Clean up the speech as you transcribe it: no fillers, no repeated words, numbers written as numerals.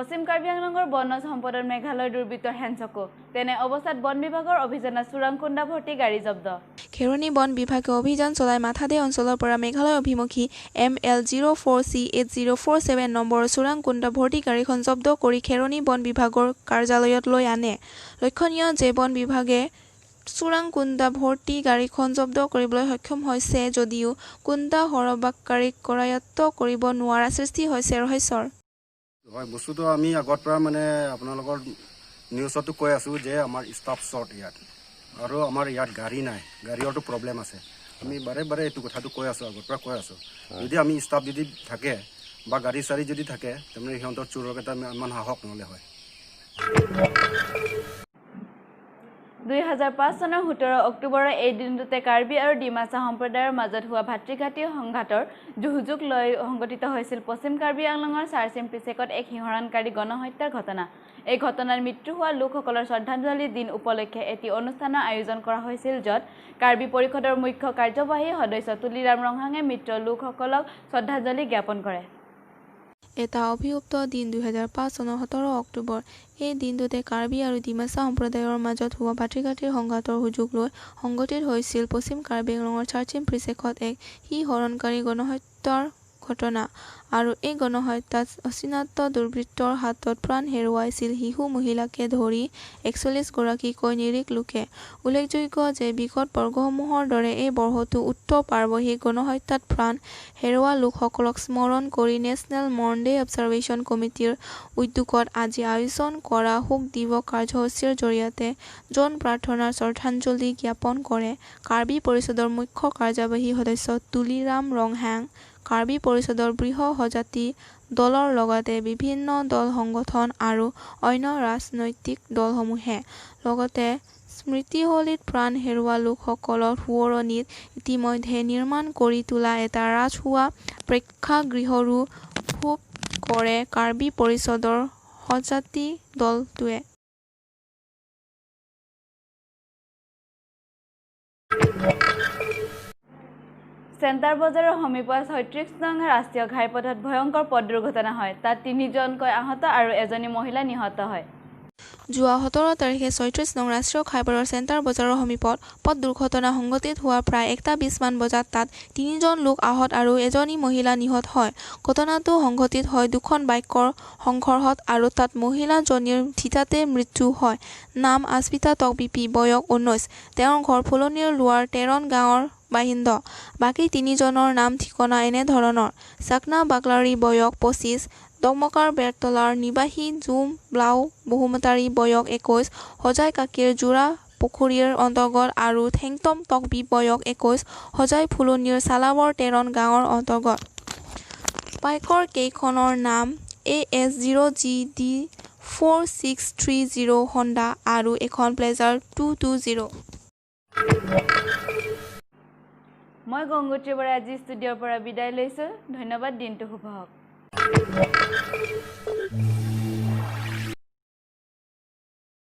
পশ্চিম কাৰ্বি আংলঙৰ বনজ সম্পদৰ মেঘালয় দুৰ্বৃত্তৰ হেনচকু তেনে অৱস্থাত বন বিভাগৰ অভিযানত চোৰাংকুণ্ডা ভৰ্তি গাড়ী জব্দ খেৰণী বন বিভাগে অভিযান চলাই মাথাদে অঞ্চলৰ পৰা মেঘালয় অভিমুখী ML04C8047 নম্বৰৰ চোৰাংকুণ্ডা ভৰ্তি গাড়ীখন জব্দ কৰি খেৰণী বন বিভাগৰ কাৰ্যালয়ত লৈ আনে লক্ষণীয় যে বন বিভাগে চোৰাংকুণ্ডা ভৰ্তি গাড়ীখন জব্দ কৰিবলৈ সক্ষম হৈছে যদিও কুণ্ডা সৰবাকাৰীক কৰায়ত্ব কৰিব নোৱাৰা সৃষ্টি হৈছে ৰহস্যৰ হয় বস্তুটো আমি আগৰ পৰা মানে আপোনালোকৰ নিউজতো কৈ আছো যে আমাৰ ষ্টাফ শৰ্ট ইয়াত আৰু আমাৰ ইয়াত গাড়ী নাই গাড়ীৰটো প্ৰব্লেম আছে আমি বাৰে বাৰে এইটো কথাটো কৈ আছো আগৰ পৰা কৈ আছো যদি আমি ষ্টাফ যদি থাকে বা গাড়ী চাৰি যদি থাকে তেনে সিহঁতৰ চোৰক এটা ইমান সাহস নহলে হয় 2005 চনৰ 17 অক্টোবৰৰ এই দিনটোতে কাৰ্বি আৰু ডিমাছা সম্প্ৰদায়ৰ মাজত হোৱা ভাতৃঘাতী সংঘাতৰ সুযোগ লৈ সংঘটিত হৈছিল পশ্চিম কাৰ্বি আংলঙৰ চাৰচিম পিছেকত এক হিংসাত্মক গণহত্যাৰ ঘটনা এই ঘটনাৰ মৃত্যু হোৱা লোকসকলৰ শ্ৰদ্ধাঞ্জলি দিন উপলক্ষে এটি অনুষ্ঠানৰ আয়োজন কৰা হৈছিল য'ত কাৰ্বি পৰিষদৰ মুখ্য কাৰ্যবাহী সদস্য তুলিৰাম ৰংহাঙে মৃত লোকসকলক শ্ৰদ্ধাঞ্জলি জ্ঞাপন কৰে এটা অভিযুক্ত দিন 2005 চনৰ 17 অক্টোবৰ এই দিনটোতে কাৰ্বি আৰু ডিমাছা সম্প্ৰদায়ৰ মাজত হোৱা ভাতৃঘাতীৰ সংঘাতৰ সুযোগ লৈ সংঘটিত হৈছিল পশ্চিম কাৰ্বি আংলঙৰ চাৰচিম পিছেকত এক হিংসাত্মক গণহত্যাৰ ঘটনা আৰু এই গণহত্যাত অচিনাক্ত দুৰ্বৃত্তৰ হাতত প্ৰাণ হেৰুৱাইছিল শিশু মহিলাকে ধৰি 41 গৰাকীকৈ নিৰীহ লোকে উল্লেখযোগ্য যে বিগত বৰ্ষসমূহৰ দৰে এই বৰ্ষতো উত্তৰ পাৰ্বহিক গণহত্যাত প্ৰাণ হেৰুওৱা লোকসকলক স্মৰণ কৰি নেশ্যনেল মৰ্ন ডে অবজাৰভেশ্যন কমিটিৰ উদ্যোগত আজি আয়োজন কৰা শোক দিৱস কাৰ্যসূচীৰ জৰিয়তে জন প্ৰাৰ্থনাৰ শ্ৰদ্ধাঞ্জলি জ্ঞাপন কৰে কাৰ্বি পৰিষদৰ মুখ্য কাৰ্যবাহী সদস্য তুলিৰাম ৰংহাং কাৰ্বি পৰিষদৰ বৃহৎ সজাতি দলৰ লগতে বিভিন্ন দল সংগঠন আৰু অন্য ৰাজনৈতিক দলসমূহে লগতে স্মৃতিশলীত প্ৰাণ হেৰুওৱা লোকসকলৰ সোঁৱৰণিত ইতিমধ্যে নিৰ্মাণ কৰি তোলা এটা ৰাজহুৱা প্ৰেক্ষাগৃহৰো ভোগ কৰে কাৰ্বি পৰিষদৰ সজাতি দলটোৱে চেণ্টাৰ বজাৰৰ সমীপত 36 নং ৰাষ্ট্ৰীয় ঘাইপথত ভয়ংকৰ পথ দুৰ্ঘটনা হয় তাত 3জনকৈ আহত আৰু এজনী মহিলা নিহত হয় যোৱা 17 তাৰিখে 36 নং ৰাষ্ট্ৰীয় ঘাইপথৰ চেণ্টাৰ বজাৰৰ সমীপত পথ দুৰ্ঘটনা সংঘটিত হোৱা প্ৰায় 1:20 মান বজাত তাত 3জন লোক আহত আৰু এজনী মহিলা নিহত হয় ঘটনাটো সংঘটিত হয় দুখন বাইকৰ সংঘৰ্ষত আৰু তাত মহিলাজনীৰ থিতাতে মৃত্যু হয় নাম আস্মিতা তকবিপি বয়স 19 তেওঁৰ ঘৰ ফুলনিৰ লোৱাৰ তেৰণ গাঁৱৰ বাহিন্দা বাকী 3জনৰ নাম ঠিকনা এনে ধৰণৰ চাকনা বাগলাৰী বয়স 25 দমকাৰ বেৰতলাৰ নিবাসী জুম ব্লাউ বহুমতাৰী বয়স 21 হজাই কাকিৰ জোৰা পুখুৰীৰ অন্তৰ্গত আৰু থেংটম তকবি বয়স 21 হজাই ফুলনিৰ চালাবৰ তেৰণ গাঁৱৰ অন্তৰ্গত বাইকৰ কেইখনৰ নাম AS0GD 4630 হণ্ডা আৰু এখন প্লেজাৰ 220 মই গংগোত্ৰী বৰাই আজি ষ্টুডিঅ'ৰ পৰা বিদায় লৈছো ধন্যবাদ দিনটো শুভ হওক